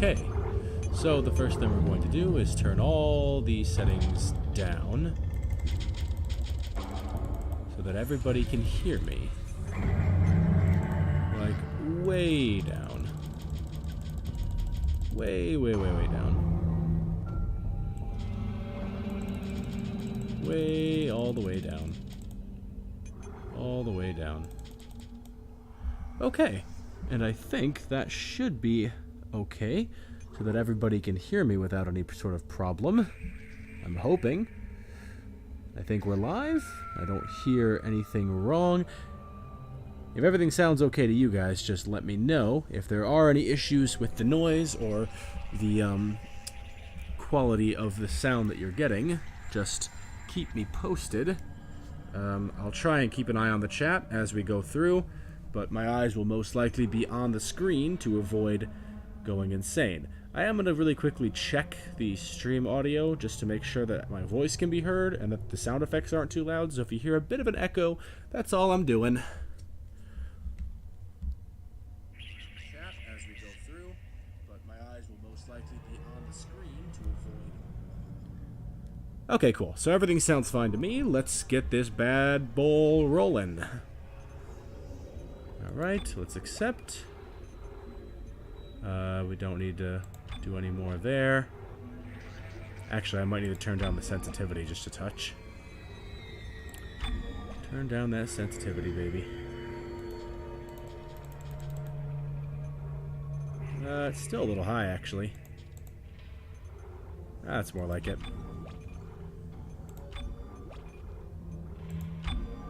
Okay, so the first thing we're going to do is turn all these settings down so that everybody can hear me. Like, way down. Way down. Way, all the way down. All the way down. Okay, and I think that should be okay, so that everybody can hear me without any sort of problem. I'm hoping. I think we're live. I don't hear anything wrong. If everything sounds okay to you guys, just let me know. If there are any issues with the noise or the quality of the sound that you're getting, just keep me posted. I'll try and keep an eye on the chat as we go through, but my eyes will most likely be on the screen to avoid going insane. I am going to really quickly check the stream audio just to make sure that my voice can be heard and that the sound effects aren't too loud, so if you hear a bit of an echo, that's all I'm doing. Chat as we go through, but my eyes will most likely be on the screen to avoid... Okay, cool. So everything sounds fine to me. Let's get this bad bowl rolling. Alright, let's accept. We don't need to do any more there. Actually, I might need to turn down the sensitivity just a touch. Turn down that sensitivity, baby. It's still a little high, actually. That's more like it.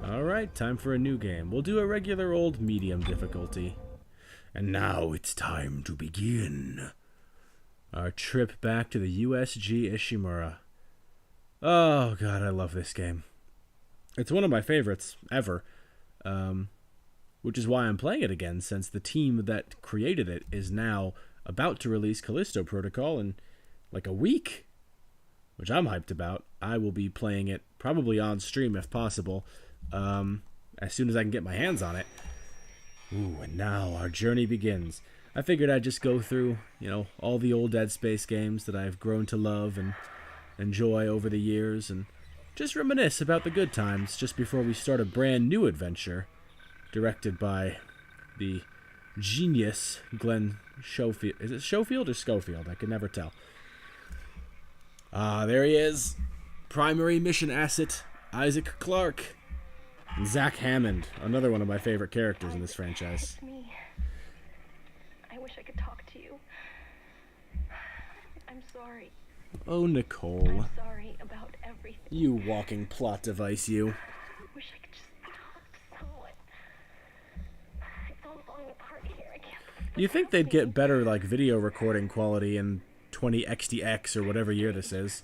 Alright, time for a new game. We'll do a regular old medium difficulty. And now it's time to begin our trip back to the USG Ishimura. Oh god, I love this game. It's one of my favorites ever, which is why I'm playing it again, since the team that created it is now about to release Callisto Protocol in like a week, which I'm hyped about. I will be playing it probably on stream if possible, as soon as I can get my hands on it. Ooh, and now our journey begins. I figured I'd just go through, you know, all the old Dead Space games that I've grown to love and enjoy over the years, and just reminisce about the good times just before we start a brand new adventure, directed by the genius Glenn Schofield. Is it Schofield or Schofield? I can never tell. Ah, there he is. Primary mission asset, Isaac Clarke. And Zach Hammond, another one of my favorite characters in this franchise. It's me. I wish I could talk to you. I'm sorry. Oh, Nicole. I'm sorry about everything. You walking plot device, you. I wish I could just talk to someone. It's all falling apart here. I can't. You think they'd get better, like, video recording quality in 20XDX or whatever year this is.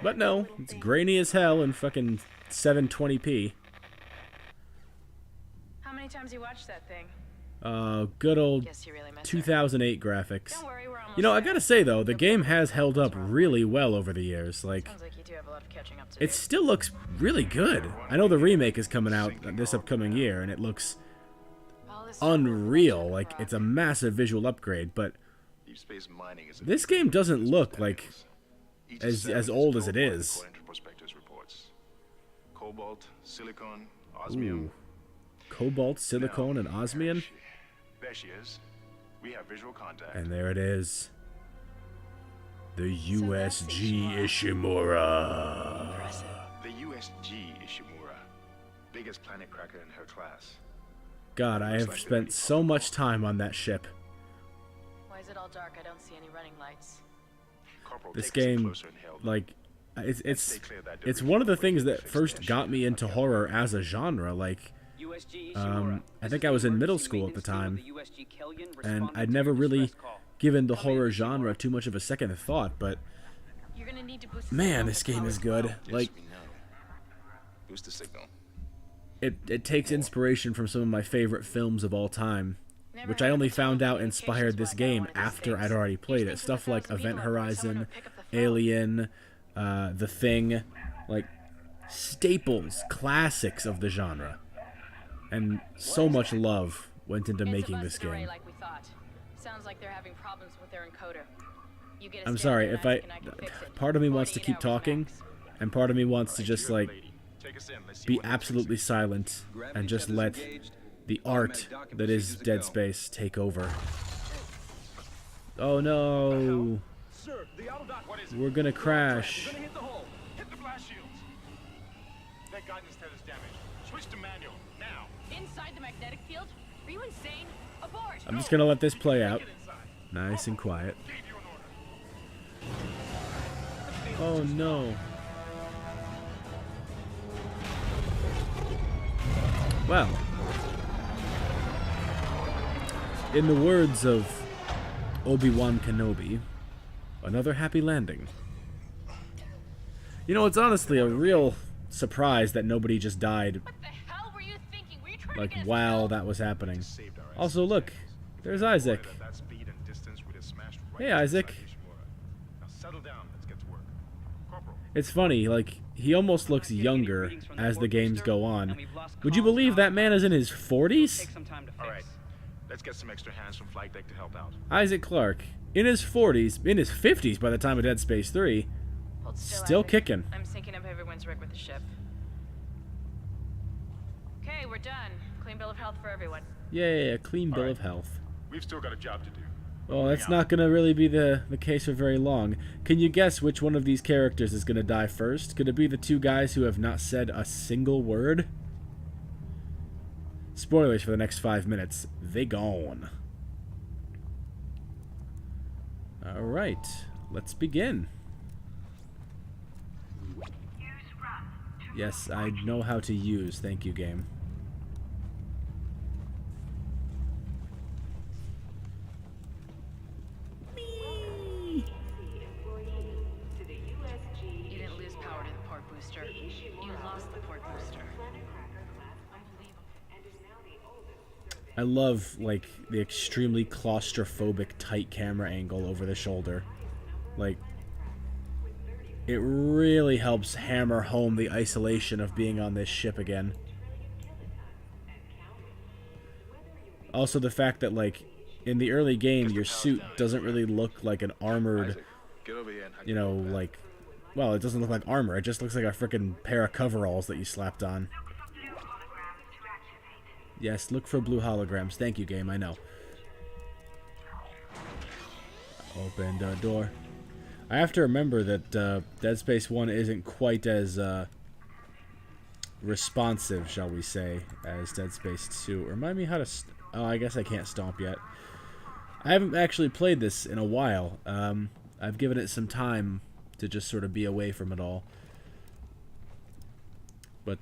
But no, it's grainy as hell in fucking 720p. How many times you watched that thing? Good old Really 2008 graphics. Don't worry, we're almost You know, I there. gotta say though, the game has held up really well over the years. Like, Sounds like you do have a lot of catching up to it do. still looks really good. I know the remake is coming out this upcoming year, and it looks All this unreal. Like, it's a massive visual upgrade, but this game doesn't look like as old as it is. Cobalt, silicon, osmium. Ooh. Cobalt, silicon, and osmium. There she is. We have visual contact. And there it is. The that's USG Ishimura. Impressive. The USG Ishimura, biggest planet cracker in her class. God, I have spent so much time on that ship. Why is it all dark? I don't see any running lights. Corporal, This take us in game, closer and held. like, it's one of the things that first got me into horror as a genre. Like, I think I was in middle school at the time, and I'd never really given the horror genre too much of a second thought, but You're gonna need to boost man, this game is good. Like, Yes, we know. Boost the signal. it takes inspiration from some of my favorite films of all time, which I only found out inspired this game after I'd already played it. Stuff like Event Horizon, Alien, The Thing, like staples, classics of the genre. And so much love went into making this game. Like we thought. sounds like they're having problems with their encoder. You get a I'm stand sorry, and if I... can fix it. Part of me wants to 48 keep hours talking, max. and part of me wants to just, like, Take us in. Let's see be what they're absolutely silent and just let the art that is Dead Space take over. Oh no! Sir, the auto dock. What is it? We're gonna crash. Gonna hit the hole. Hit the blast shields. That guidance tether's damaged. Switch to manual now. Inside the magnetic field? Are you insane? Abort! I'm just gonna let this play out. Get inside. Nice and quiet. Gave you an order. Oh no. Well, in the words of Obi-Wan Kenobi, another happy landing. You know, it's honestly a real surprise that nobody just died, What the hell were you thinking? Were you trying like, to get us while killed? that was happening. Saved our Also, look, there's Isaac. At that speed and distance, we'd have smashed right Hey, inside Isaac. Ishimura. Now settle down. Let's get to work. Corporal. It's funny, like, he almost looks younger as the games go on. Would you believe that man is in his 40s? Take some time to fix. All right. Let's get some extra hands from flight deck to help out. Isaac Clarke, in his 40s, in his 50s by the time of Dead Space 3, Hold still Isaac. kicking. I'm syncing up everyone's rig with the ship. Okay, we're done. Clean bill of health for everyone. Yay, a clean bill Alright. of health. We've still got a job to do. Oh, that's not gonna really be the case for very long. Can you guess which one of these characters is gonna die first? Could it be the two guys who have not said a single word? Spoilers for the next 5 minutes. They gone. Alright, let's begin. Yes, I know how to use. Thank you, game. You didn't lose power to the port booster. You lost the port booster. I love, like, the extremely claustrophobic tight camera angle over the shoulder. Like, it really helps hammer home the isolation of being on this ship again. Also, the fact that, like, in the early game, your suit doesn't really look like an armored, Isaac, get over here and hug you know, like... Well, it doesn't look like armor. It just looks like a frickin' pair of coveralls that you slapped on. Yes, look for blue holograms. Thank you, game. I know. Open the door. I have to remember that Dead Space 1 isn't quite as responsive, shall we say, as Dead Space 2. Remind me how to... Oh, I guess I can't stomp yet. I haven't actually played this in a while. I've given it some time to just sort of be away from it all. But,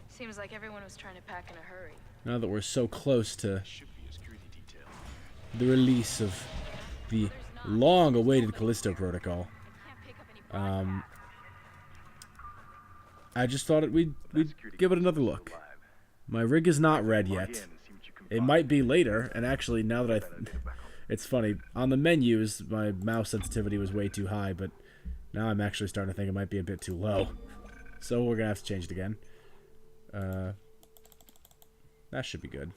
Seems like everyone was trying to pack in a hurry. now that we're so close to should be a security detail. the release of the long-awaited Callisto protocol, Can't pick up any I just thought we'd give it another look. My rig is not red yet. It might be later, and actually, now that it's funny, on the menus, my mouse sensitivity was way too high, but now I'm actually starting to think it might be a bit too low. So we're gonna have to change it again. That should be good.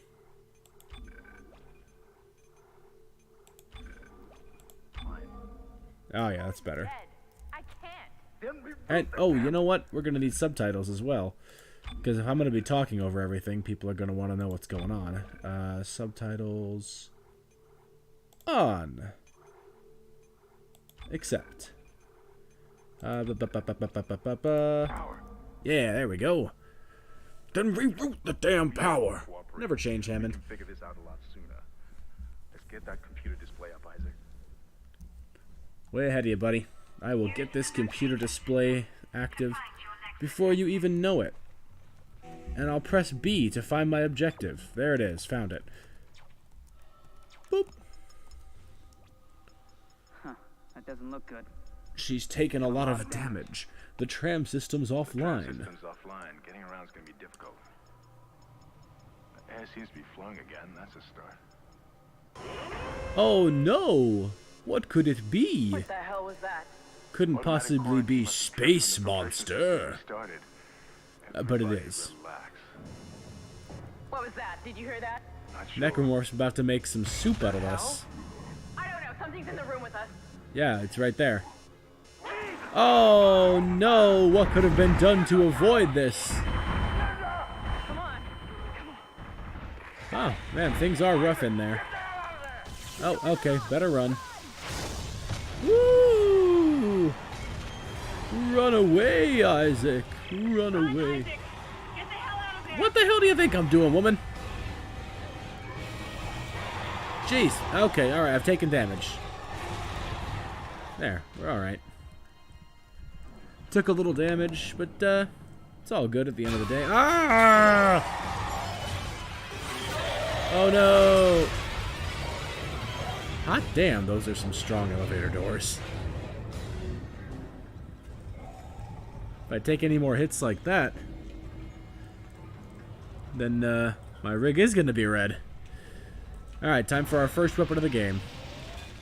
Oh yeah, that's better. I can't. And oh, you know what? We're gonna need subtitles as well, because if I'm gonna be talking over everything, people are gonna want to know what's going on. Subtitles on. Accept. Yeah, there we go. Then reroute the damn power. Never change, Hammond. Figure this out a lot sooner. Let's get that computer display up, Isaac. Way ahead of you, buddy. I will get this computer display active before you even know it. And I'll press B to find my objective. There it is. Found it. Boop. Huh. That doesn't look good. She's taken a lot of damage. The tram system's offline. System's offline. Getting around is going to be difficult. The air seems to be flowing again. That's a start. Oh no! What could it be? What the hell was that? Couldn't Automatic possibly quarantine be must be Space kept until the Monster. first started. But it Everybody is. relax. What was that? Did you hear that? Not sure. Necromorph's about to make some soup out of us. I don't know. Something's in the room with us. Yeah, it's right there. Oh no! What could have been done to avoid this? Come on. Oh, man, things are rough in there. Oh, okay, better run. Woo! Run away, Isaac. Run away. Get the hell out of there. What the hell do you think I'm doing, woman? Jeez. Okay, alright, I've taken damage. There, we're alright. Took a little damage, but it's all good at the end of the day. Ah! Oh no! Hot damn, those are some strong elevator doors. If I take any more hits like that, then my rig is going to be red. Alright, time for our first weapon of the game.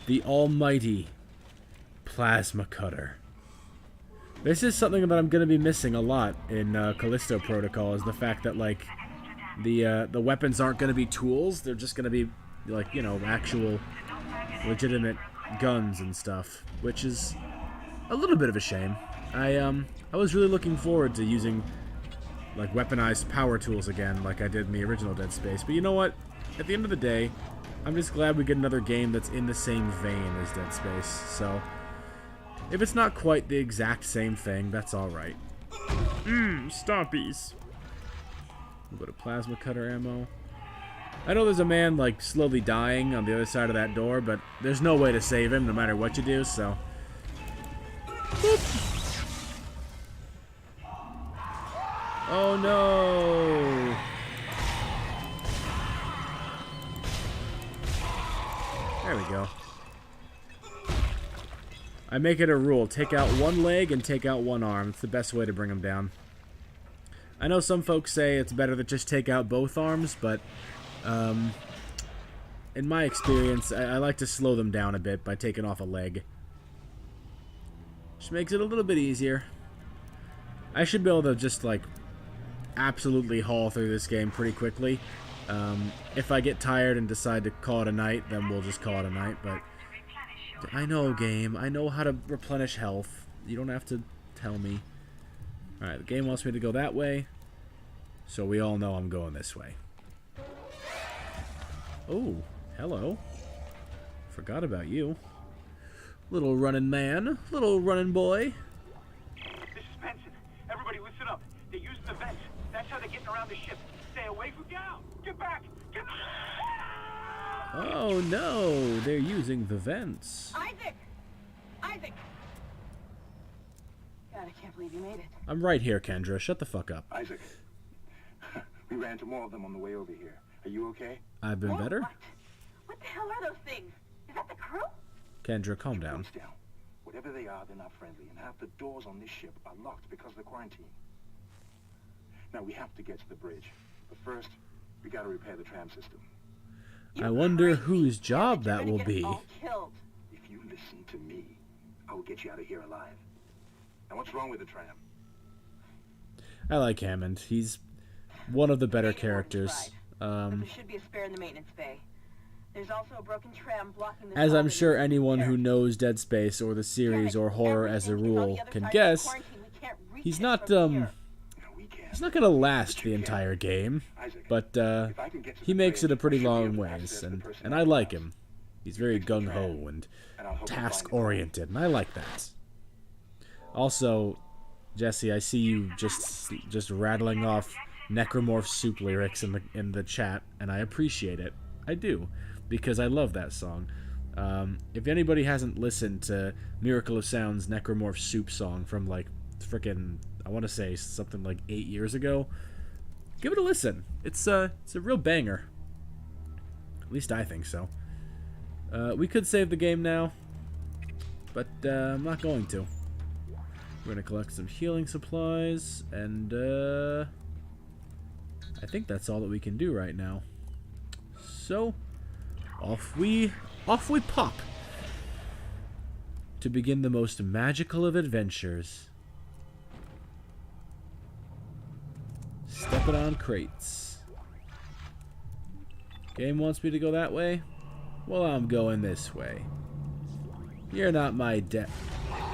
The almighty plasma cutter. This is something that I'm going to be missing a lot in Callisto Protocol, is the fact that, like, the weapons aren't going to be tools. They're just going to be, like, you know, actual legitimate guns and stuff, which is a little bit of a shame. I was really looking forward to using, like, weaponized power tools again, like I did in the original Dead Space. But you know what? At the end of the day, I'm just glad we get another game that's in the same vein as Dead Space. So, if it's not quite the exact same thing, that's alright. Stompies. We'll go to plasma cutter ammo. I know there's a man, like, slowly dying on the other side of that door, but there's no way to save him no matter what you do, so... Boop. Oh no! There we go. I make it a rule. Take out one leg and take out one arm. It's the best way to bring them down. I know some folks say it's better to just take out both arms, but in my experience, I like to slow them down a bit by taking off a leg. Just makes it a little bit easier. I should be able to just, like, absolutely haul through this game pretty quickly. If I get tired and decide to call it a night, then we'll just call it a night, but... I know, game. I know how to replenish health. You don't have to tell me. Alright, the game wants me to go that way, so we all know I'm going this way. Oh, hello. Forgot about you. Little running man. Little running boy. This is Benson. Everybody listen up. They're using the vents. That's how they're getting around the ship. Stay away from down. Get back. Get back. Oh no, they're using the vents. Isaac! Isaac! God, I can't believe you made it. I'm right here, Kendra. Shut the fuck up. Isaac, we ran into more of them on the way over here. Are you okay? I've been better. What the hell are those things? Is that the crew? Kendra, calm down. Down. Whatever they are, they're not friendly, and half the doors on this ship are locked because of the quarantine. Now we have to get to the bridge, but first, we gotta repair the tram system. I wonder whose job that will be. If you listen to me, I will get you out of here alive. Now what's wrong with the tram? I like Hammond. He's one of the better characters. There should be a spare in the maintenance bay. There's also a broken tram blocking the As I'm sure anyone who knows Dead Space or the series or horror as a rule can guess, he's not gonna last the entire game, but he makes it a pretty long ways, and I like him. He's very gung-ho and task-oriented, and I like that. Also, Jesse, I see you just rattling off Necromorph soup lyrics in the chat, and I appreciate it. I do, because I love that song. If anybody hasn't listened to Miracle of Sound's Necromorph soup song from, like, frickin', I want to say something like 8 years ago, give it a listen. It's a real banger. At least I think so. We could save the game now, but I'm not going to. We're gonna collect some healing supplies, and I think that's all that we can do right now. So off we pop to begin the most magical of adventures. Stepping on crates. Game wants me to go that way? Well, I'm going this way. You're not my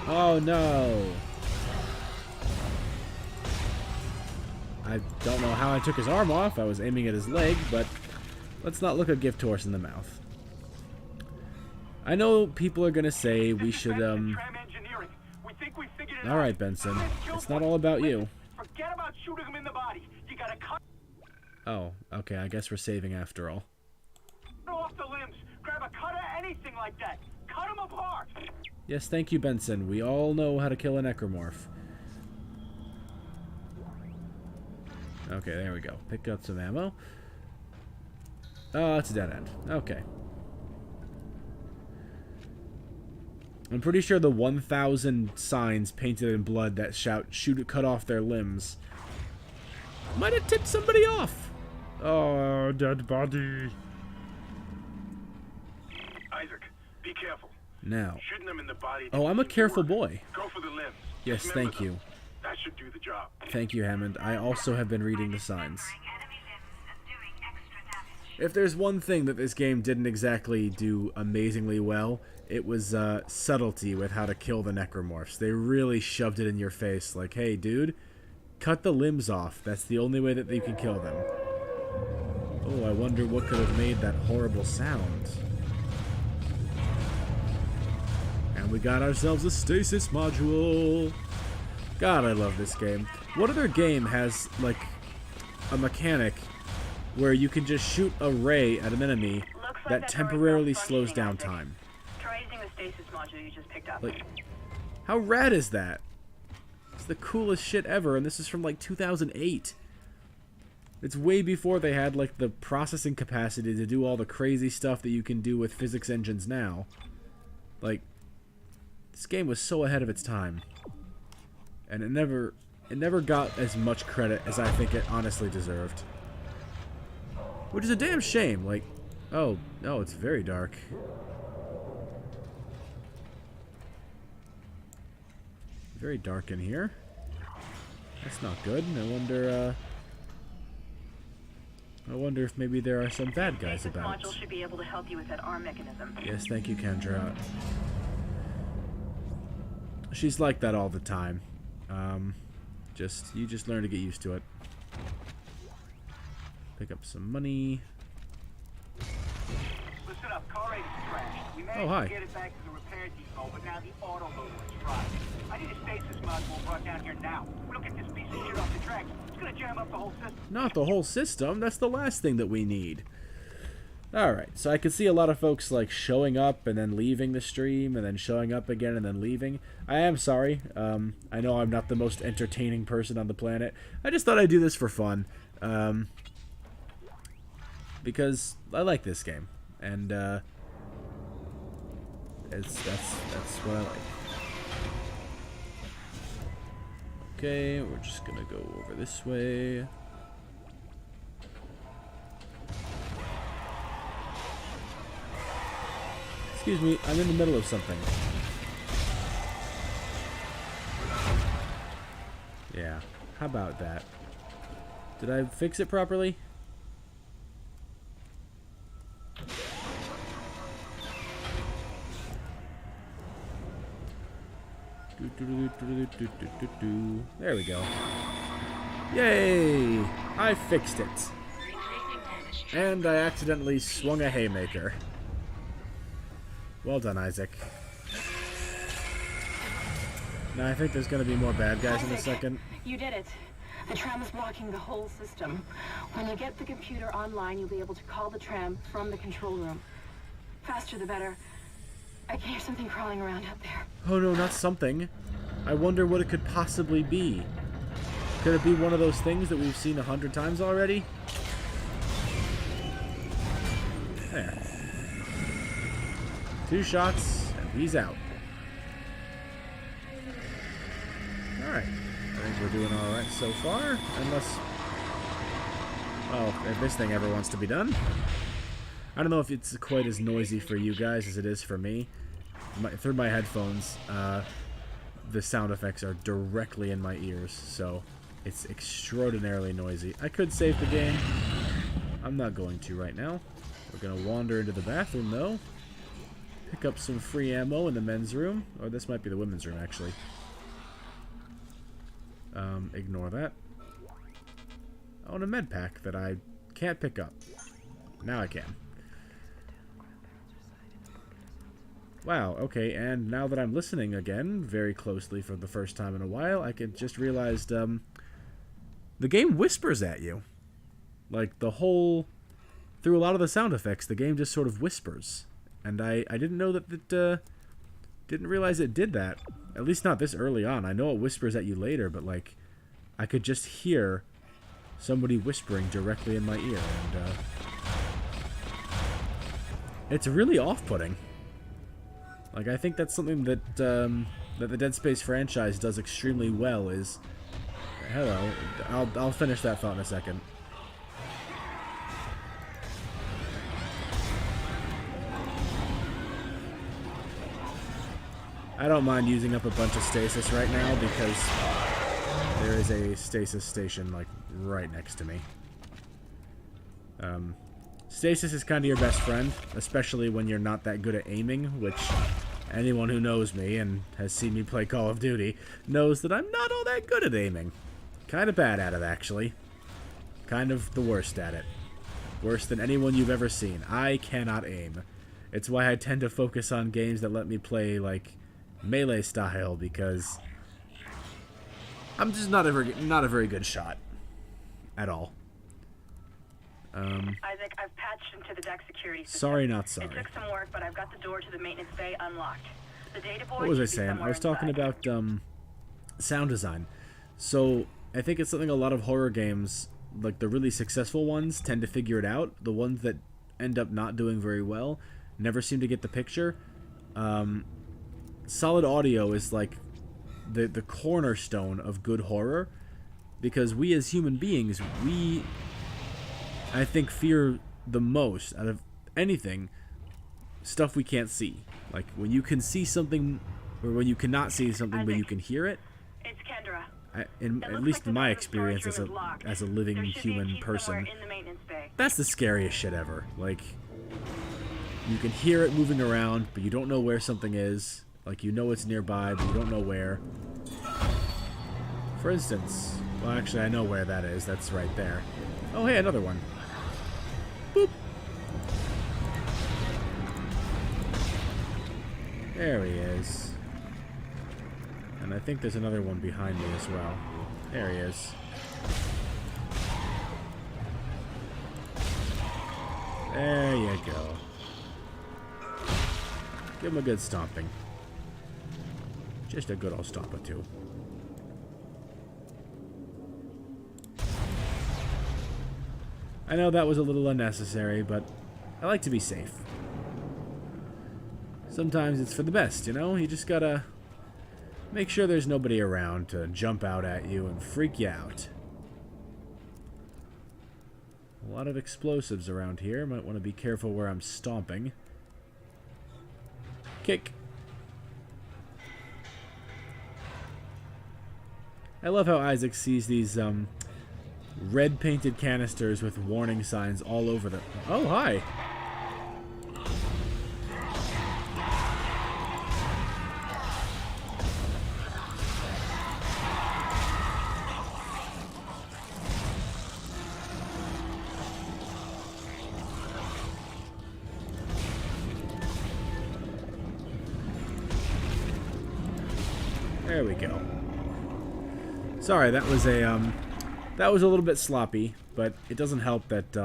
Oh, no. I don't know how I took his arm off. I was aiming at his leg, but let's not look a gift horse in the mouth. I know people are going to say we should, Alright, Benson. It's not all about you. Forget about shooting him in the body. You gotta cut Oh, okay. I guess we're saving after all. off the limbs. Grab a cutter, anything like that. Cut him apart. Yes, thank you, Benson. We all know how to kill a necromorph. Okay, there we go. Pick up some ammo. Oh, it's a dead end. Okay. I'm pretty sure the 1,000 signs painted in blood that shout, shoot, cut off their limbs, might have tipped somebody off. Oh, dead body. Isaac, be careful. Now. Shooting them in the body. Oh, I'm a careful boy. Go for the limbs. Yes, thank you. That should do the job. Thank you, Hammond. I also have been reading the signs. If there's one thing that this game didn't exactly do amazingly well, it was subtlety with how to kill the necromorphs. They really shoved it in your face, like, hey, dude, cut the limbs off. That's the only way that you can kill them. Oh, I wonder what could have made that horrible sound. And we got ourselves a stasis module. God, I love this game. What other game has, like, a mechanic where you can just shoot a ray at an enemy that temporarily slows down time? Try using the stasis module you just picked up. Like, how rad is that? It's the coolest shit ever, and this is from, like, 2008. It's way before they had, like, the processing capacity to do all the crazy stuff that you can do with physics engines now. Like, this game was so ahead of its time. And it never got as much credit as I think it honestly deserved. Which is a damn shame. Like, oh, it's very dark. Very dark in here. That's not good. I wonder if maybe there are some bad guys about. This module should be able to help you with that arm mechanism. Yes, thank you, Kendra. She's like that all the time. You just learn to get used to it. Pick up some money. Listen up, car 8 is trashed. We managed hi. to get it back to the repair depot, but now the autoloader is dry. I need a stasis module brought down here now. We don't get this piece of shit off the tracks, it's gonna jam up the whole system. Not the whole system. That's the last thing that we need. Alright, so I can see a lot of folks like showing up and then leaving the stream and then showing up again and then leaving. I am sorry. I know I'm not the most entertaining person on the planet. I just thought I'd do this for fun. Because I like this game. And that's what I like. Okay, we're just gonna go over this way. Excuse me, I'm in the middle of something. Yeah, how about that? Did I fix it properly? There we go. Yay! I fixed it. And I accidentally swung a haymaker. Well done, Isaac. Now I think there's going to be more bad guys in a second. You did it. The tram is blocking the whole system. When you get the computer online, you'll be able to call the tram from the control room. Faster the better. I can hear something crawling around out there. Oh no, not something. I wonder what it could possibly be. Could it be one of those things that we've seen 100 times already? There. 2 shots, and he's out. Alright. I think we're doing alright so far. Unless... oh, if this thing ever wants to be done. I don't know if it's quite as noisy for you guys as it is for me. Through my headphones, the sound effects are directly in my ears, so it's extraordinarily noisy. I could save the game. I'm not going to right now. We're gonna wander into the bathroom, though. Pick up some free ammo in the men's room. Or this might be the women's room, actually. Ignore that. Oh, and a med pack that I can't pick up. Now I can. Wow, okay, and now that I'm listening again, very closely for the first time in a while, I just realized, the game whispers at you. Like, through a lot of the sound effects, the game just sort of whispers. And I didn't know that didn't realize it did that. At least not this early on. I know it whispers at you later, but, like, I could just hear somebody whispering directly in my ear, and, it's really off-putting. Like, I think that's something that that the Dead Space franchise does extremely well is... Hello. I'll finish that thought in a second. I don't mind using up a bunch of stasis right now because there is a stasis station, like, right next to me. Stasis is kind of your best friend, especially when you're not that good at aiming, which anyone who knows me and has seen me play Call of Duty knows that I'm not all that good at aiming. Kind of bad at it, actually. Kind of the worst at it. Worse than anyone you've ever seen. I cannot aim. It's why I tend to focus on games that let me play, like, melee style, because I'm just not a very good shot. At all. Isaac, I've patched into the deck security system. Sorry, not sorry. It took some work, but I've got the door to the maintenance bay unlocked. The data board What was I should be saying? I somewhere was talking inside. about sound design. So I think it's something a lot of horror games, like the really successful ones, tend to figure it out. The ones that end up not doing very well never seem to get the picture. Solid audio is like the cornerstone of good horror, because we as human beings, I think, fear the most out of anything stuff we can't see. Like when you can see something, or when you cannot see something but you can hear it. It's Kendra. At least in my experience as a living human person, that's the scariest shit ever. Like, you can hear it moving around, but you don't know where something is. Like, you know it's nearby, but you don't know where. For instance, well, actually, I know where that is. That's right there. Oh, hey, another one. Boop. There he is. And I think there's another one behind me as well. There he is. There you go. Give him a good stomping. Just a good old stomp or two. I know that was a little unnecessary, but I like to be safe. Sometimes it's for the best, you know? You just gotta make sure there's nobody around to jump out at you and freak you out. A lot of explosives around here. Might want to be careful where I'm stomping. Kick. I love how Isaac sees these red painted canisters with warning signs all over them. Oh, hi. There we go. Sorry, that was a little bit sloppy, but it doesn't help that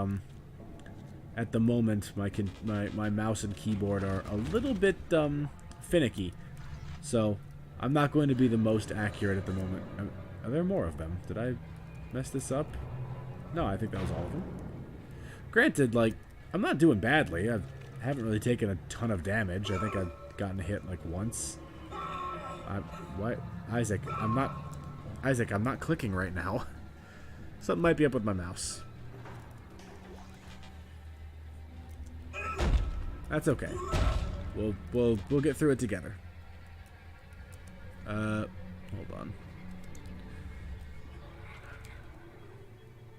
at the moment my mouse and keyboard are a little bit finicky. So I'm not going to be the most accurate at the moment. Are there more of them? Did I mess this up? No, I think that was all of them. Granted, like, I'm not doing badly. I haven't really taken a ton of damage. I think I've gotten hit like once. What? Isaac, I'm not clicking right now. Something might be up with my mouse. That's okay. We'll get through it together. Hold on.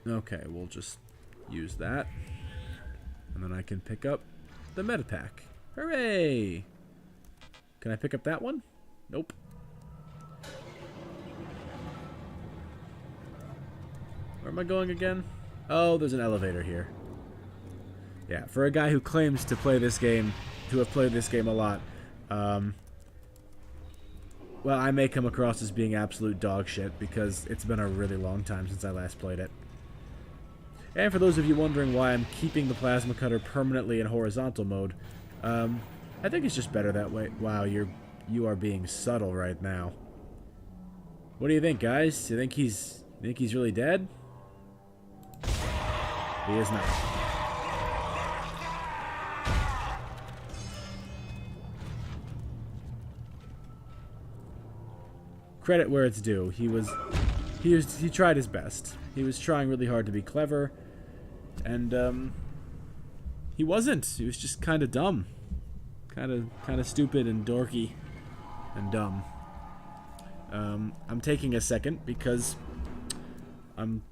Okay, we'll just use that. And And then I can pick up the meta pack. Hooray! Can I pick up that one? Nope. Where am I going again? Oh, there's an elevator here. Yeah, for a guy who claims to play this game, to have played this game a lot, well, I may come across as being absolute dog shit because it's been a really long time since I last played it. And for those of you wondering why I'm keeping the plasma cutter permanently in horizontal mode, I think it's just better that way. Wow, you are being subtle right now. What do you think, guys? You think he's really dead? He is not. Credit where it's due. He tried his best. He was trying really hard to be clever, and he wasn't. He was just kind of dumb, kind of stupid and dorky and dumb. I'm taking a second because I'm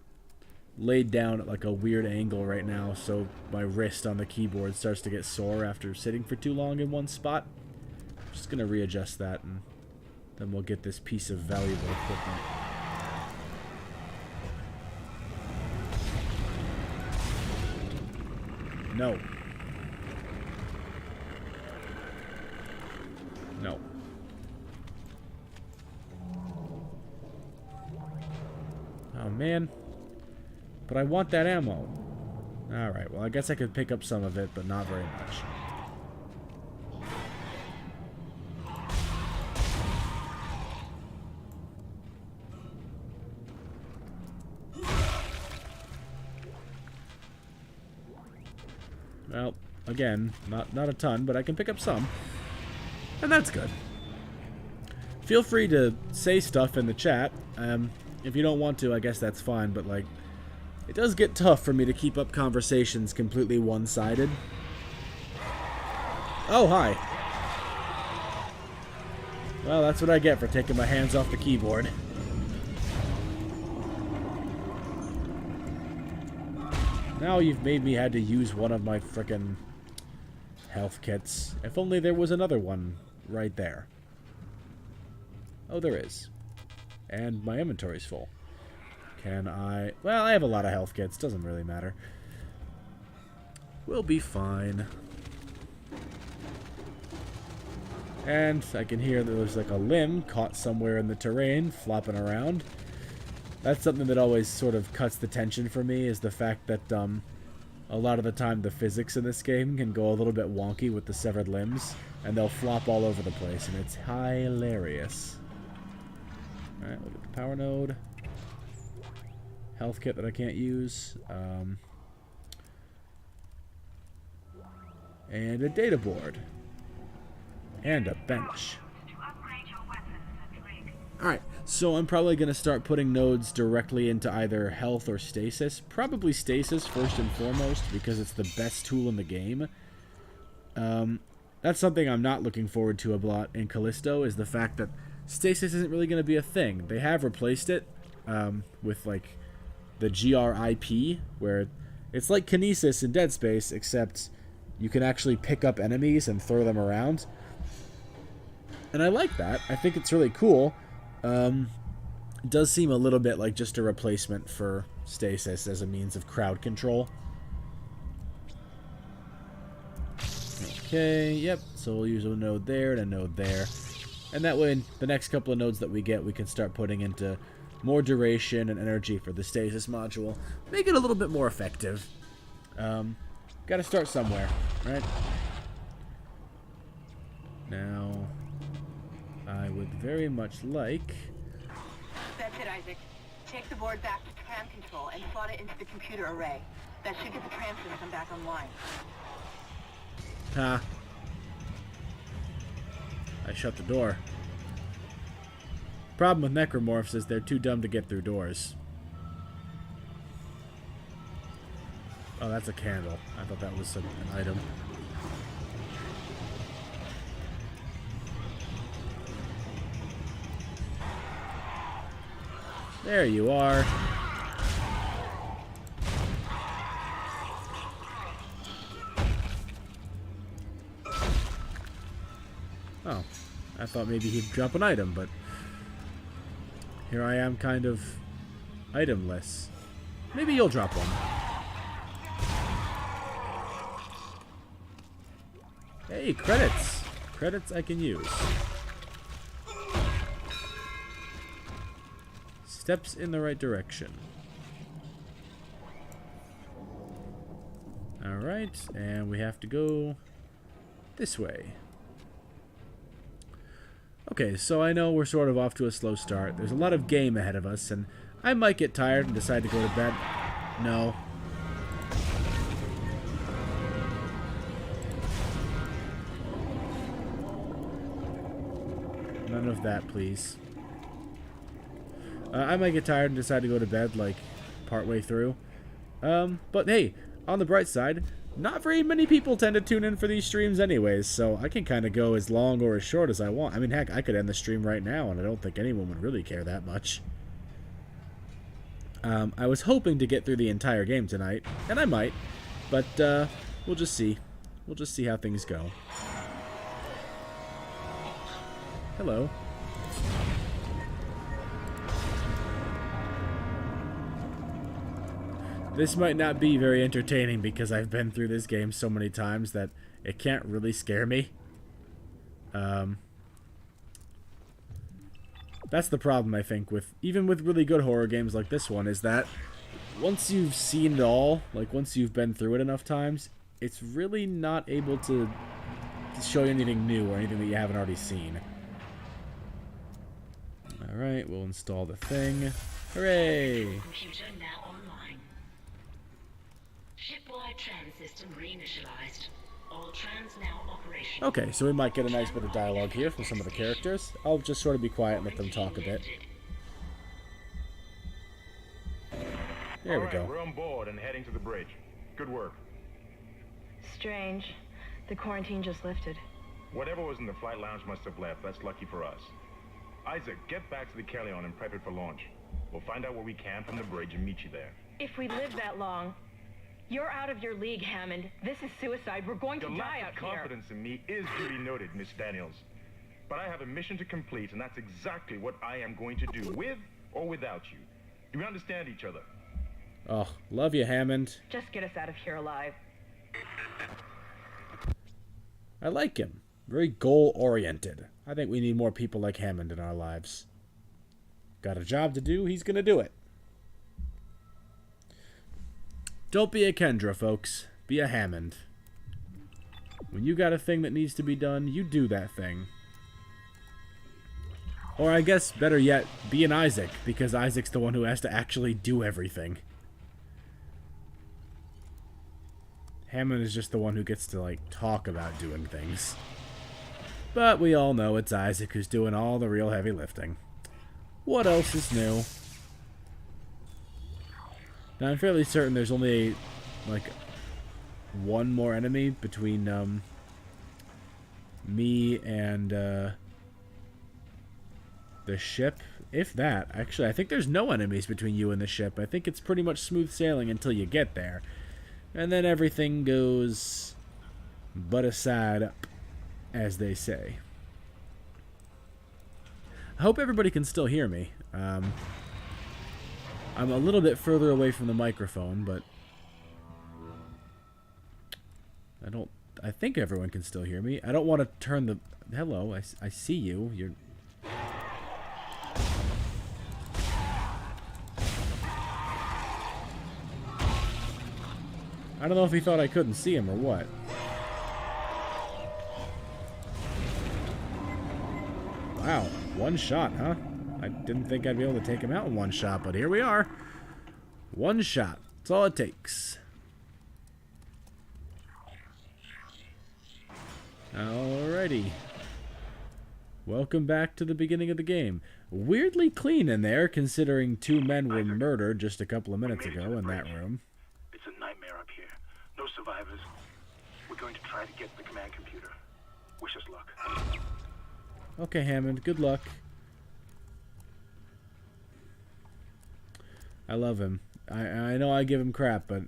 laid down at like a weird angle right now, so my wrist on the keyboard starts to get sore after sitting for too long in one spot. I'm just gonna readjust that, and then we'll get this piece of valuable equipment. No. No. Oh, man. But I want that ammo. Alright, well, I guess I could pick up some of it, but not very much. Well, again, not a ton, but I can pick up some. And that's good. Feel free to say stuff in the chat. If you don't want to, I guess that's fine, but, like, it does get tough for me to keep up conversations completely one-sided. Oh, hi. Well, that's what I get for taking my hands off the keyboard. Now you've made me had to use one of my frickin' health kits. If only there was another one right there. Oh, there is. And my inventory's full. Can I... Well, I have a lot of health kits. Doesn't really matter. We'll be fine. And I can hear that there's like a limb caught somewhere in the terrain flopping around. That's something that always sort of cuts the tension for me, is the fact that a lot of the time the physics in this game can go a little bit wonky with the severed limbs, and they'll flop all over the place, and it's hilarious. Alright, look at the power node. Health kit that I can't use. And a data board. And a bench. Alright, so I'm probably going to start putting nodes directly into either health or stasis. Probably stasis first and foremost, because it's the best tool in the game. That's something I'm not looking forward to a lot in Callisto, is the fact that stasis isn't really going to be a thing. They have replaced it with, like, the GRIP, where it's like Kinesis in Dead Space, except you can actually pick up enemies and throw them around. And I like that. I think it's really cool. It does seem a little bit like just a replacement for stasis as a means of crowd control. Okay, yep. So we'll use a node there and a node there. And that way, the next couple of nodes that we get, we can start putting into more duration and energy for the stasis module. Make it a little bit more effective. Gotta start somewhere, right? Now, I would very much like... That's it, Isaac. Take the board back to tram control and slot it into the computer array. That should get the tram system back online. Ha. I shut the door. Problem with necromorphs is they're too dumb to get through doors. Oh, that's a candle. I thought that was an item. There you are. thought maybe he'd drop an item, but here I am kind of itemless. Maybe you'll drop one. Hey, credits! Credits I can use. Steps in the right direction. Alright, and we have to go this way. Okay, so I know we're sort of off to a slow start. There's a lot of game ahead of us, and I might get tired and decide to go to bed. No. None of that, please. I might get tired and decide to go to bed, like, partway through. But hey, on the bright side, not very many people tend to tune in for these streams anyways, so I can kind of go as long or as short as I want. I mean, heck, I could end the stream right now, and I don't think anyone would really care that much. I was hoping to get through the entire game tonight, and I might, but we'll just see. We'll just see how things go. Hello. This might not be very entertaining because I've been through this game so many times that it can't really scare me. That's the problem, I think, with even with really good horror games like this one, is that once you've seen it all, like once you've been through it enough times, it's really not able to show you anything new or anything that you haven't already seen. Alright, we'll install the thing. Hooray! Computer now online. Shipwide trans system reinitialized. All trans now operational. Okay, so we might get a nice bit of dialogue here from some of the characters. I'll just sort of be quiet and let them talk a bit. There we go. We're on board and heading to the bridge. Good work. Strange. The quarantine just lifted. Whatever was in the flight lounge must have left. That's lucky for us. Isaac, get back to the Callisto and prep it for launch. We'll find out what we can from the bridge and meet you there. If we live that long, you're out of your league, Hammond. This is suicide. We're going to Your die lack out of here. confidence in me is duly noted, Miss Daniels. But I have a mission to complete, and that's exactly what I am going to do, with or without you. Do we understand each other? Oh, love you, Hammond. Just get us out of here alive. I like him. Very goal-oriented. I think we need more people like Hammond in our lives. Got a job to do, he's gonna do it. Don't be a Kendra, folks. Be a Hammond. When you got a thing that needs to be done, you do that thing. Or I guess, better yet, be an Isaac, because Isaac's the one who has to actually do everything. Hammond is just the one who gets to, like, talk about doing things. But we all know it's Isaac who's doing all the real heavy lifting. What else is new? Now, I'm fairly certain there's only, like, one more enemy between, me and, the ship. If that. Actually, I think there's no enemies between you and the ship. I think it's pretty much smooth sailing until you get there. And then everything goes but a side up, as they say. I hope everybody can still hear me. I'm a little bit further away from the microphone, but I think everyone can still hear me. I don't want to turn the... Hello, I see you. You're... I don't know if he thought I couldn't see him or what. Wow, one shot, huh? I didn't think I'd be able to take him out in one shot, but here we are. One shot. That's all it takes. Alrighty. Welcome back to the beginning of the game. Weirdly clean in there, considering 2 men were murdered just a couple of minutes ago in that room. It's a nightmare up here. No survivors. We're going to try to get the command computer. Wish us luck. Okay, Hammond, good luck. I love him. I know I give him crap, but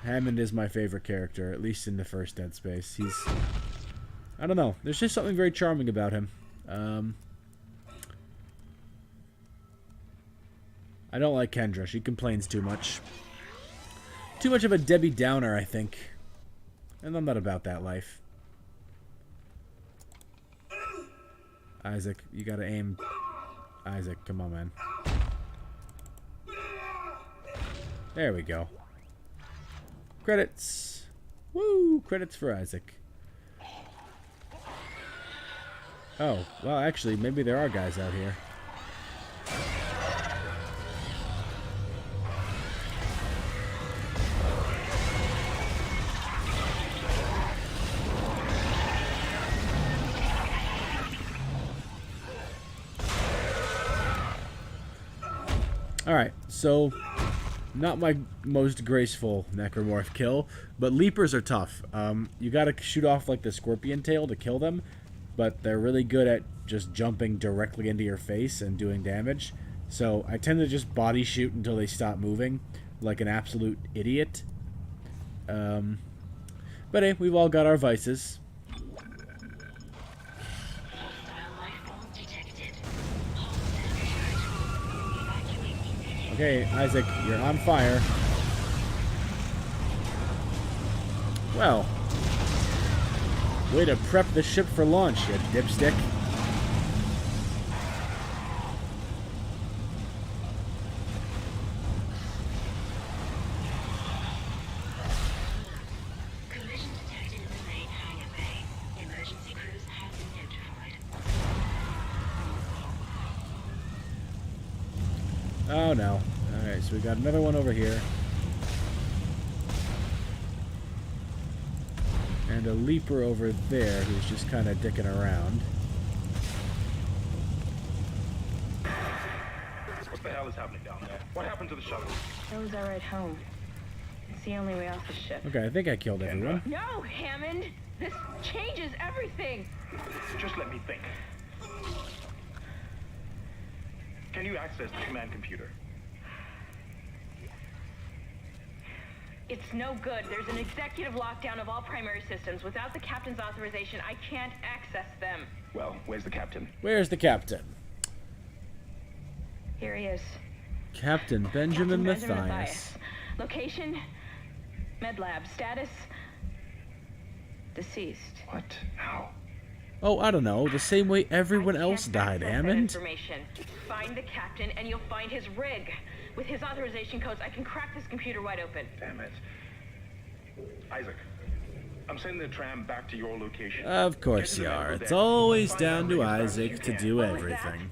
Hammond is my favorite character, at least in the first Dead Space. He's... I don't know. There's just something very charming about him. I don't like Kendra. She complains too much. Too much of a Debbie Downer, I think. And I'm not about that life. Isaac, you gotta aim. Isaac, come on, man. There we go. Credits. Woo! Credits for Isaac. Oh, well, actually, maybe there are guys out here. Alright, so not my most graceful necromorph kill, but leapers are tough. You gotta shoot off like the scorpion tail to kill them, but they're really good at just jumping directly into your face and doing damage. So I tend to just body shoot until they stop moving, like an absolute idiot. But hey, we've all got our vices. Okay, Isaac, you're on fire. Well, way to prep the ship for launch, you dipstick. Collision detected in the main hangar bay. Emergency crews have been notified. Oh no. Alright, so we got another one over here. And a leaper over there who's just kind of dicking around. What the hell is happening down there? What happened to the shuttle? That was our ride home. It's the only way off the ship. Okay, I think I killed everyone. No, Hammond! This changes everything! Just let me think. Can you access the command computer? It's no good. There's an executive lockdown of all primary systems. Without the captain's authorization, I can't access them. Well, where's the captain? Where's the captain? Here he is. Captain Benjamin Captain Benjamin Mathias. Location, med lab. Status, deceased. What? How? Oh, I don't know. The same way everyone I else can't died, access that Hammond. information. Find the captain and you'll find his rig. With his authorization codes, I can crack this computer wide open. Damn it. Isaac, I'm sending the tram back to your location. Of course you are. It's always down to Isaac to do everything.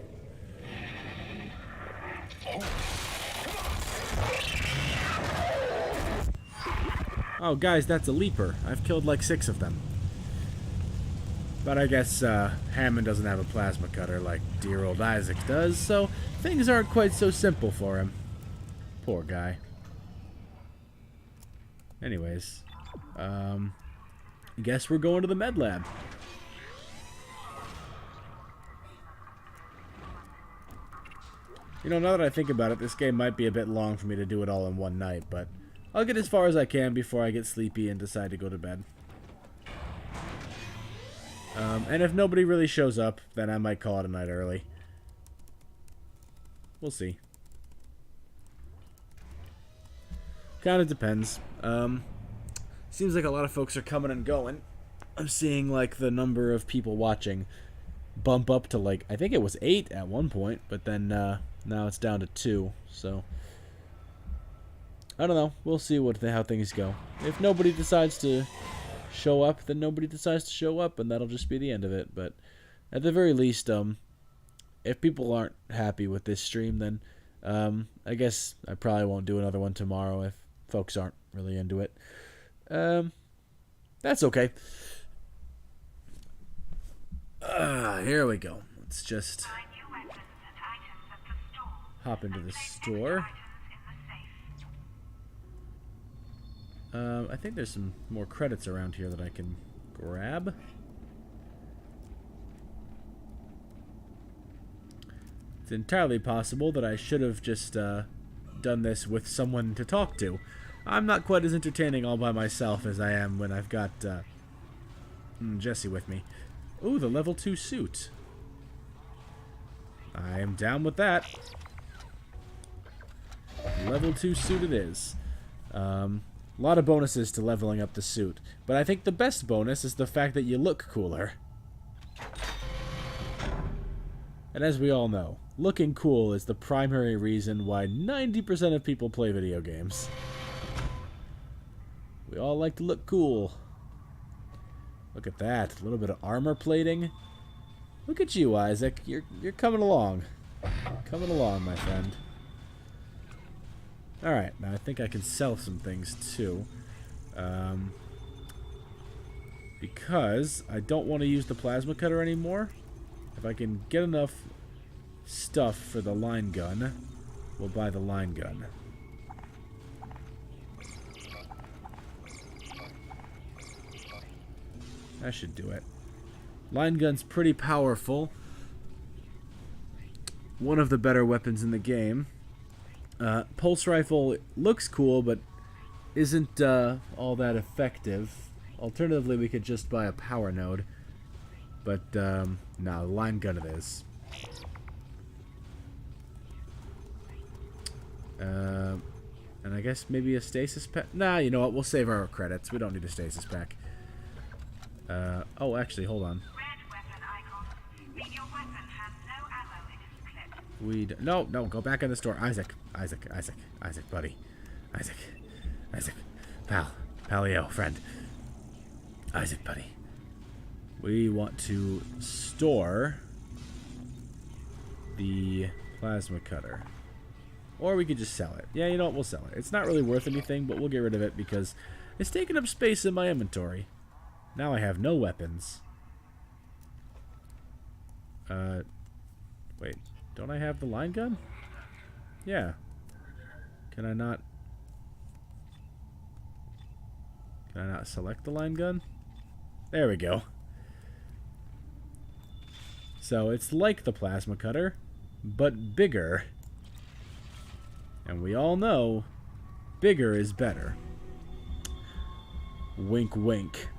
Oh, guys, that's a leaper. I've killed like 6 of them. But I guess Hammond doesn't have a plasma cutter like dear old Isaac does, so things aren't quite so simple for him. Poor guy. Anyways, I guess we're going to the med lab. You know, now that I think about it, this game might be a bit long for me to do it all in one night, but I'll get as far as I can before I get sleepy and decide to go to bed. And if nobody really shows up, then I might call it a night early. We'll see. Kind of depends. Seems like a lot of folks are coming and going. I'm seeing like the number of people watching bump up to like, I think it was 8 at one point, but then now it's down to 2. So I don't know. We'll see how things go. If nobody decides to show up, then nobody decides to show up, and that'll just be the end of it. But at the very least, if people aren't happy with this stream, then I guess I probably won't do another one tomorrow if folks aren't really into it. That's okay. Here we go. Let's just hop into the store. I think there's some more credits around here that I can grab. It's entirely possible that I should have just done this with someone to talk to. I'm not quite as entertaining all by myself as I am when I've got Jesse with me. Ooh, the level 2 suit. I am down with that. Level 2 suit it is. A lot of bonuses to leveling up the suit, but I think the best bonus is the fact that you look cooler. And as we all know, looking cool is the primary reason why 90% of people play video games. We all like to look cool. Look at that, a little bit of armor plating. Look at you, Isaac. You're coming along. Coming along, my friend. Alright, now I think I can sell some things too. Because I don't want to use the plasma cutter anymore. If I can get enough stuff for the line gun, we'll buy the line gun. That should do it. Line gun's pretty powerful. One of the better weapons in the game. Pulse rifle looks cool, but isn't all that effective. Alternatively, we could just buy a power node. But, no, the line gun it is. And I guess maybe a stasis pack? Nah, you know what? We'll save our credits. We don't need a stasis pack. Oh, actually, hold on. No, go back in the store. Isaac, buddy. Isaac. Palio, friend. Isaac, buddy. We want to store the plasma cutter. Or we could just sell it. Yeah, you know what? We'll sell it. It's not really worth anything, but we'll get rid of it because it's taking up space in my inventory. Now I have no weapons. Wait. Don't I have the line gun? Yeah. Can I not select the line gun? There we go. So it's like the plasma cutter, but bigger. And we all know bigger is better. Wink, wink.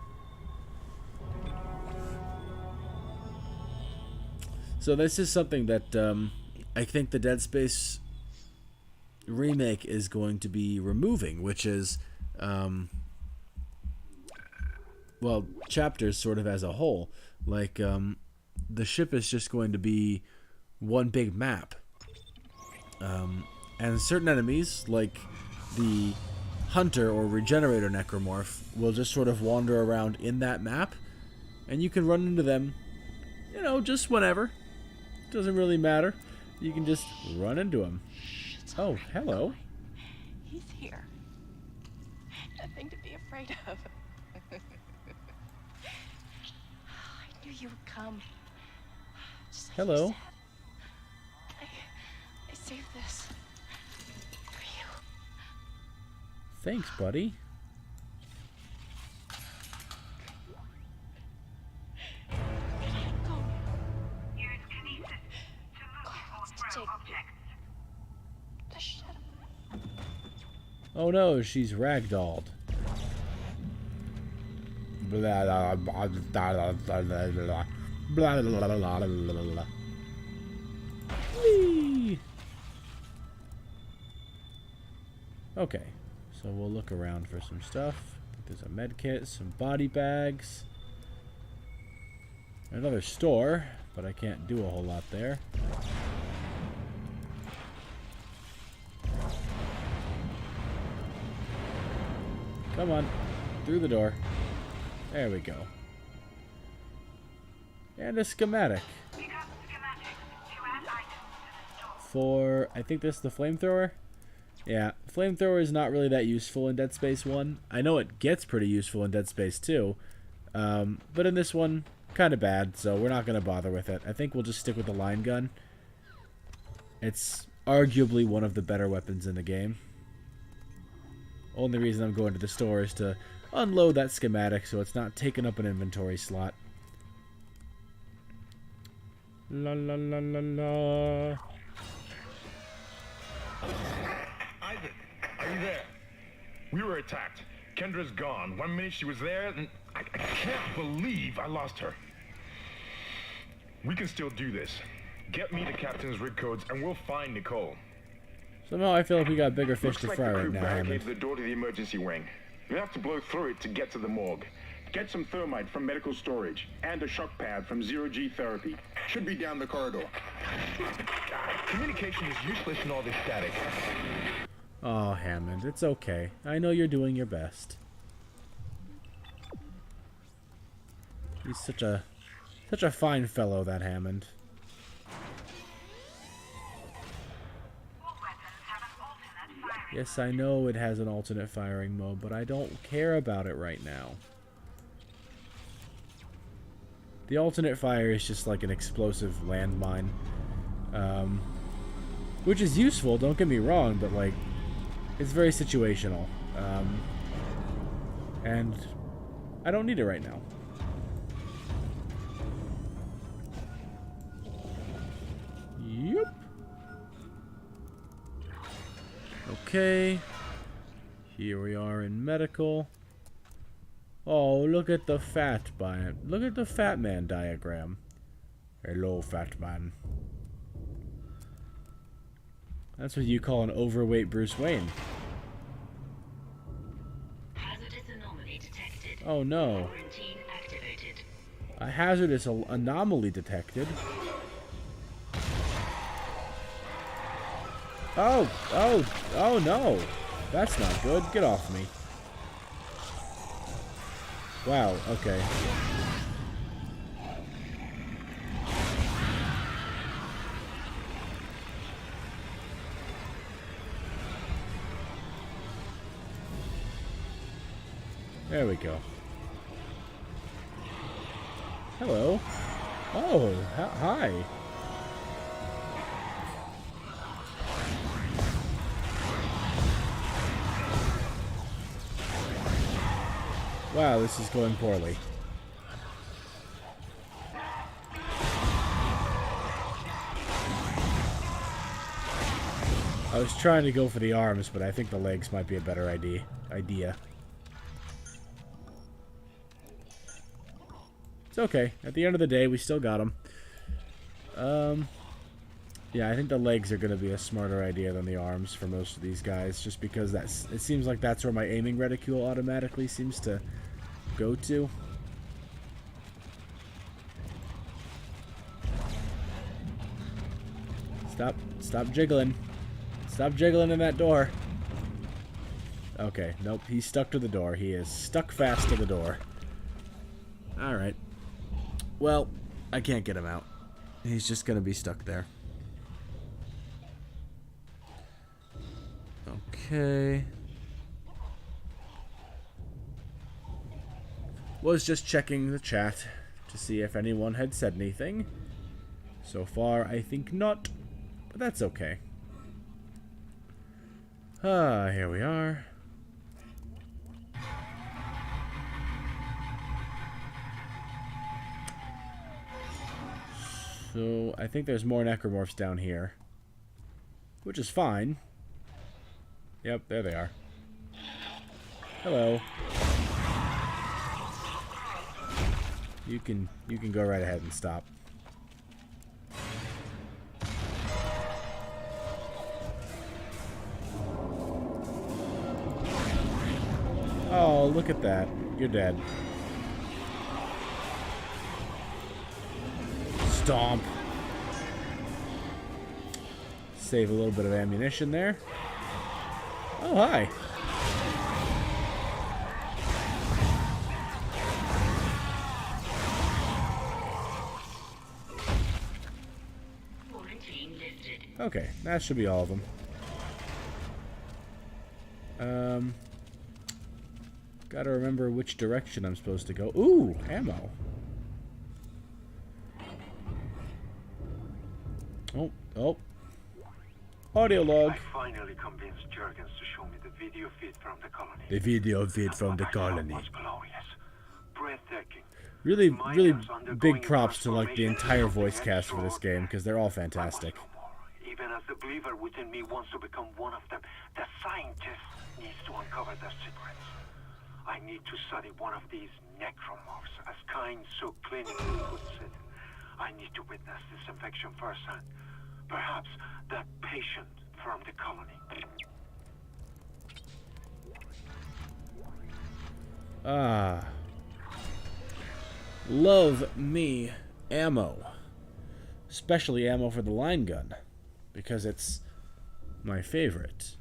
So this is something that I think the Dead Space remake is going to be removing, which is, well, chapters sort of as a whole. Like, the ship is just going to be one big map. And certain enemies, like the Hunter or Regenerator Necromorph, will just sort of wander around in that map, and you can run into them, you know, just whenever. Doesn't really matter. You can just run into him. Oh, hello. He's here. Nothing to be afraid of. I knew you would come. Just like Hello. you said. I saved this for you. Thanks, buddy. Go. Use kinesis to move or throw objects. Just shut up. Oh no, she's ragdolled. Blah, blah, blah, blah, blah, blah, blah. Blah, blah, blah, blah, blah, blah. Whee! Okay, so we'll look around for some stuff. There's a med kit, some body bags. Another store, but I can't do a whole lot there. Come on, through the door. There we go. And a schematic. Pick up schematics to add items to the store. For, I think this is the flamethrower? Yeah, flamethrower is not really that useful in Dead Space 1. I know it gets pretty useful in Dead Space 2. But in this one, kind of bad, so we're not going to bother with it. I think we'll just stick with the line gun. It's arguably one of the better weapons in the game. Only reason I'm going to the store is to unload that schematic so it's not taking up an inventory slot. La la la la la. Isaac, are you there? We were attacked. Kendra's gone. 1 minute she was there, and I can't believe I lost her. We can still do this. Get me the captain's rig codes and we'll find Nicole. Somehow I feel like we got bigger fish Looks to like fry the right crew now, barricaded Hammond. the door to the emergency wing. You have to blow through it to get to the morgue. Get some thermite from medical storage and a shock pad from zero-G therapy. Should be down the corridor. Communication is useless in all this static. Oh, Hammond, it's okay. I know you're doing your best. He's such a fine fellow, that Hammond. Yes, I know it has an alternate firing mode, but I don't care about it right now. The alternate fire is just like an explosive landmine. Which is useful, don't get me wrong, but like, it's very situational. And I don't need it right now. Yep. Okay. Here we are in medical. Oh, look at the look at the fat man diagram. Hello, fat man. That's what you call an overweight Bruce Wayne. Hazardous anomaly detected. Oh no. Quarantine activated. A hazardous anomaly detected. Oh no. That's not good. Get off me. Wow, okay. There we go. Hello. Oh, hi. Wow, this is going poorly. I was trying to go for the arms, but I think the legs might be a better idea. It's okay. At the end of the day, we still got them. Yeah, I think the legs are going to be a smarter idea than the arms for most of these guys, just because it seems like that's where my aiming reticule automatically seems to go to. Stop jiggling. Stop jiggling in that door. Okay, nope, he's stuck to the door. He is stuck fast to the door. Alright. Well, I can't get him out. He's just gonna be stuck there. Okay. Was just checking the chat to see if anyone had said anything. So far, I think not, but that's okay. Here we are. So, I think there's more necromorphs down here. Which is fine. Yep, there they are. Hello. You can go right ahead and stop. Oh, look at that. You're dead. Stomp. Save a little bit of ammunition there. Oh, hi. Quarantine lifted. Okay, that should be all of them. Gotta remember which direction I'm supposed to go. Ooh, ammo. Oh. Audio log. I finally convinced Jurgens to show me the video feed from the colony. The video feed from the colony. Was glorious, breathtaking. Really Miners undergoing big props to like the transformation entire into voice something cast for this game, because they're all I want fantastic. no more. Even as the believer within me wants to become one of them, the scientist needs to uncover their secrets. I need to study one of these necromorphs, as Kind so clinically puts it. I need to witness this infection firsthand. Perhaps that patient from the colony. Ah. Love me ammo. Especially ammo for the line gun. Because it's my favorite.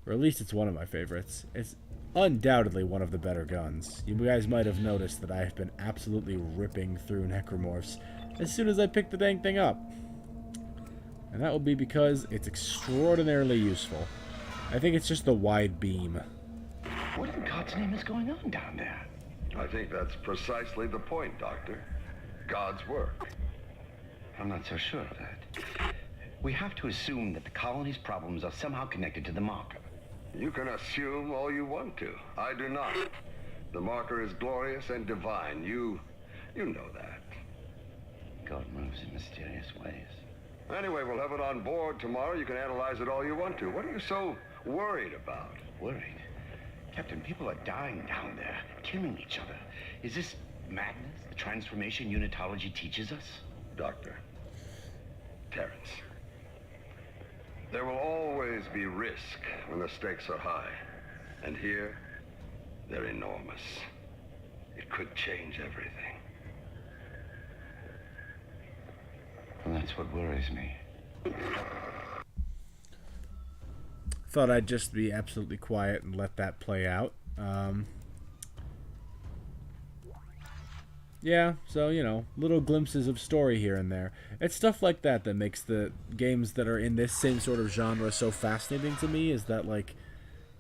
Or at least it's one of my favorites. It's undoubtedly one of the better guns. You guys might have noticed that I have been absolutely ripping through necromorphs as soon as I pick the dang thing up. And that will be because it's extraordinarily useful. I think it's just the wide beam. What in God's name is going on down there? I think that's precisely the point, Doctor. God's work. I'm not so sure of that. We have to assume that the colony's problems are somehow connected to the marker. You can assume all you want to. I do not. The marker is glorious and divine. You know that. God moves in mysterious ways. Anyway, we'll have it on board tomorrow. You can analyze it all you want to. What are you so worried about? Worried? Captain, people are dying down there, killing each other. Is this madness, the transformation unitology teaches us? Doctor. Terrence. There will always be risk when the stakes are high. And here, they're enormous. It could change everything. And that's what worries me. Thought I'd just be absolutely quiet and let that play out. Yeah, so, you know, little glimpses of story here and there. It's stuff like that that makes the games that are in this same sort of genre so fascinating to me, is that, like,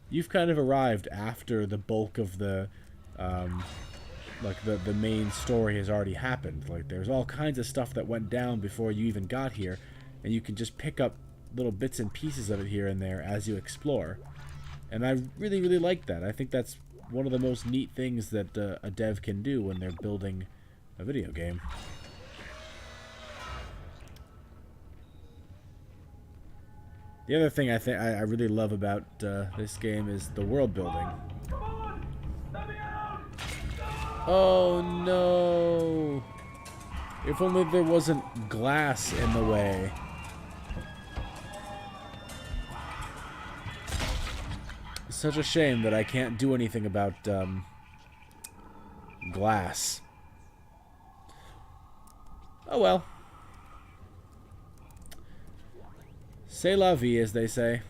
you've kind of arrived after the bulk of the, like, the main story has already happened. Like, there's all kinds of stuff that went down before you even got here, and you can just pick up little bits and pieces of it here and there as you explore. And I really, really like that. I think that's one of the most neat things that a dev can do when they're building a video game. The other thing I really love about this game is the world building. Oh no! If only there wasn't glass in the way. It's such a shame that I can't do anything about glass. Oh well. C'est la vie, as they say.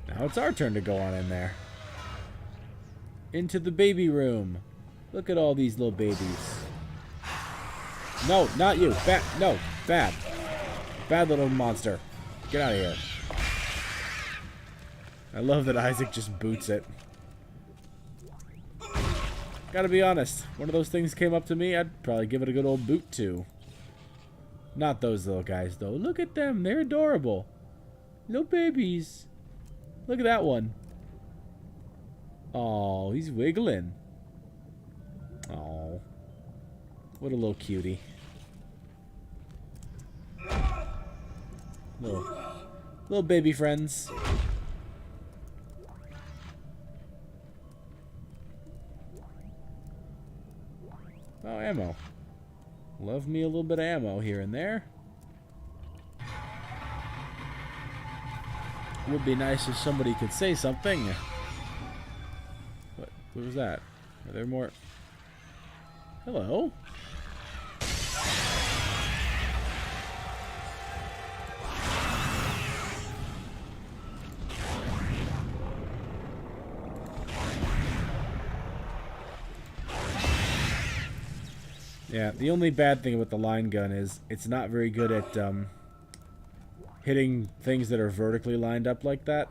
Now it's our turn to go on in there. Into the baby room. Look at all these little babies. No, not you. Bad. No, bad. Bad little monster. Get out of here. I love that Isaac just boots it. Gotta be honest, one of those things came up to me, I'd probably give it a good old boot to. Not those little guys, though. Look at them, they're adorable. Little babies. Look at that one. Oh, he's wiggling. Oh, what a little cutie. Little baby friends. Oh, ammo. Love me a little bit of ammo here and there. Would be nice if somebody could say something. What was that? Are there more? Hello? Yeah, the only bad thing about the line gun is it's not very good at hitting things that are vertically lined up like that.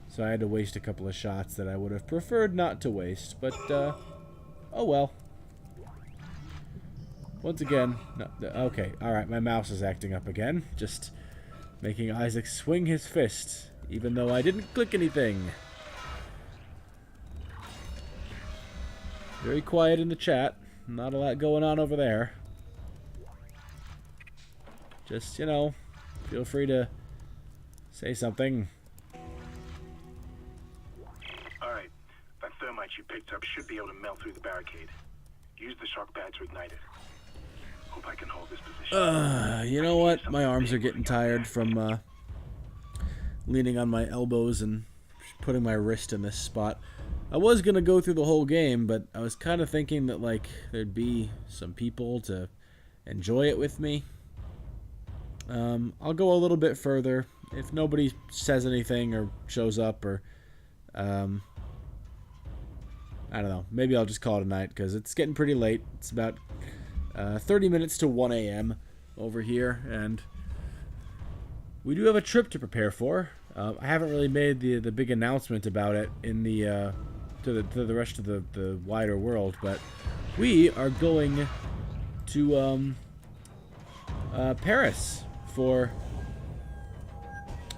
So I had to waste a couple of shots that I would have preferred not to waste, but oh well. Once again, no, okay, alright, my mouse is acting up again, just making Isaac swing his fist. Even though I didn't click anything. Very quiet in the chat. Not a lot going on over there. Just, you know, feel free to Say something. Alright, that thermite you picked up should be able to melt through the barricade. Use the shock pad to ignite it. Hope I can hold this position. You know what? My arms are getting tired from leaning on my elbows and putting my wrist in this spot. I was going to go through the whole game, but I was kind of thinking that, like, there'd be some people to enjoy it with me. I'll go a little bit further. If nobody says anything or shows up or, I don't know. Maybe I'll just call it a night because it's getting pretty late. It's about 30 minutes to 1 a.m. over here, and we do have a trip to prepare for. I haven't really made the big announcement about it in the to the rest of the wider world, but we are going to Paris for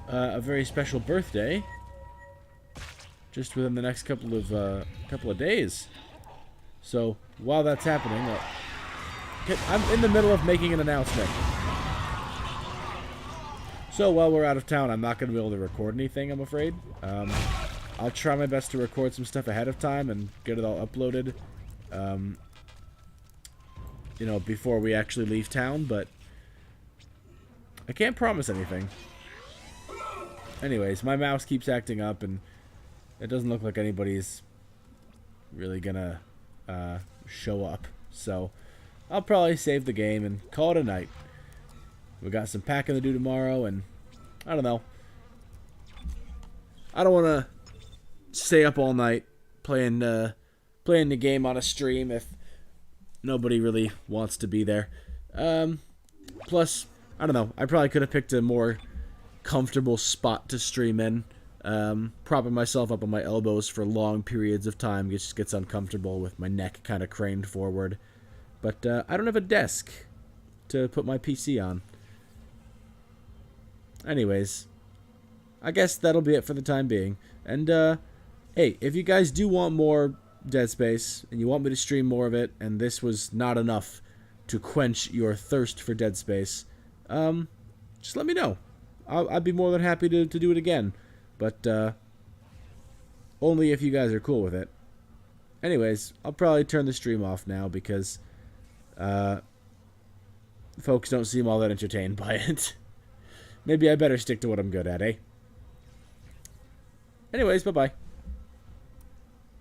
a very special birthday, just within the next couple of days. So while that's happening, I'm in the middle of making an announcement. So while we're out of town, I'm not going to be able to record anything, I'm afraid. I'll try my best to record some stuff ahead of time and get it all uploaded, you know, before we actually leave town, but I can't promise anything. Anyways, my mouse keeps acting up, and it doesn't look like anybody's really gonna show up. So I'll probably save the game and call it a night. We got some packing to do tomorrow, and I don't know. I don't want to stay up all night playing the game on a stream if nobody really wants to be there. Plus, I don't know. I probably could have picked a more comfortable spot to stream in. Propping myself up on my elbows for long periods of time just gets uncomfortable with my neck kind of craned forward. But I don't have a desk to put my PC on. Anyways, I guess that'll be it for the time being. And, hey, if you guys do want more Dead Space, and you want me to stream more of it, and this was not enough to quench your thirst for Dead Space, just let me know. I'd be more than happy to do it again. But, only if you guys are cool with it. Anyways, I'll probably turn the stream off now because, folks don't seem all that entertained by it. Maybe I better stick to what I'm good at, eh? Anyways, bye-bye.